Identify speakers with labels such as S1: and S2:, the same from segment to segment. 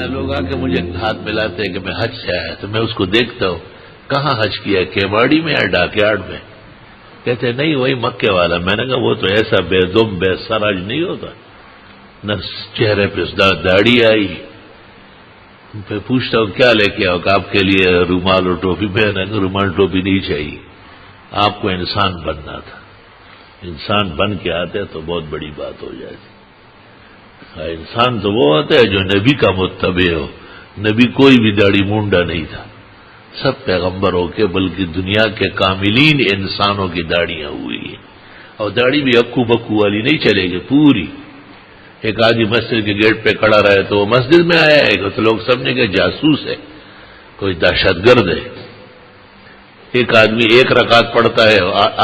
S1: لوگ آ کے مجھے ہاتھ ملاتے ہیں کہ میں حج سے آیا، تو میں اس کو دیکھتا ہوں، کہاں حج کیا، کیواڑی میں یا ڈاک یارڈ میں؟ کہتے ہیں نہیں وہی مکے والا۔ میں نے کہا وہ تو ایسا بے دم بے سر حج نہیں ہوتا، نہ چہرے پہ داڑھی آئی۔ پھر پوچھتا ہوں کیا لے کے آؤ کہ آپ کے لیے رومال اور ٹوپی۔ میں نے کہا رومال ٹوپی نہیں چاہیے، آپ کو انسان بننا تھا، انسان بن کے آتے تو بہت بڑی بات ہو جاتی۔ انسان تو وہ ہوتا ہے جو نبی کا متبع ہو۔ نبی کوئی بھی داڑھی مونڈا نہیں تھا، سب پیغمبر ہو کے، بلکہ دنیا کے کاملین انسانوں کی داڑیاں ہوئی ہیں، اور داڑھی بھی اکو بکو والی نہیں چلے گی، پوری۔ ایک آدمی مسجد کے گیٹ پہ کھڑا رہے تو وہ مسجد میں آیا ہے تو لوگ سمجھیں کہ جاسوس ہے، کوئی دہشت گرد ہے۔ ایک آدمی ایک رکعت پڑھتا ہے،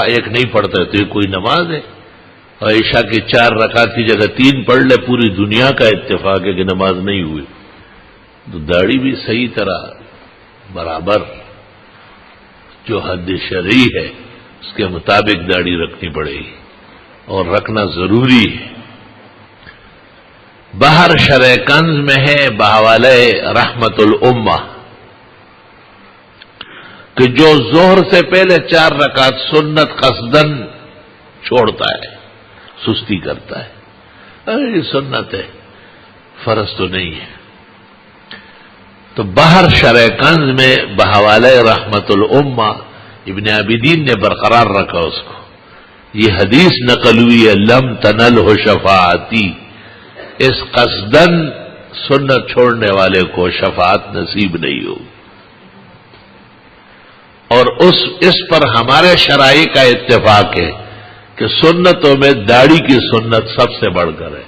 S1: ایک نہیں پڑھتا ہے تو یہ کوئی نماز ہے؟ اور عشاء کی 4 رکعت کی جگہ 3 پڑھ لے، پوری دنیا کا اتفاق ہے کہ نماز نہیں ہوئی۔ تو داڑھی بھی صحیح طرح برابر جو حد شرعی ہے اس کے مطابق داڑھی رکھنی پڑے گی، اور رکھنا ضروری ہے۔ باہر شرح کنز میں ہے بحوالہ رحمت الامہ کہ جو ظہر سے پہلے 4 رکعت سنت قصدن چھوڑتا ہے، سستی کرتا ہے، یہ سنت ہے، فرض تو نہیں ہے۔ تو باہر شرح کنز میں بحوالہ رحمت الامہ ابن عابدین نے برقرار رکھا اس کو۔ یہ حدیث نقل ہوئی ہے، لم تنلہ شفاعتی، اس قصدن سنت چھوڑنے والے کو شفاعت نصیب نہیں ہوگی۔ اور اس پر ہمارے شرائع کا اتفاق ہے کہ سنتوں میں داڑھی کی سنت سب سے بڑھ کر ہے۔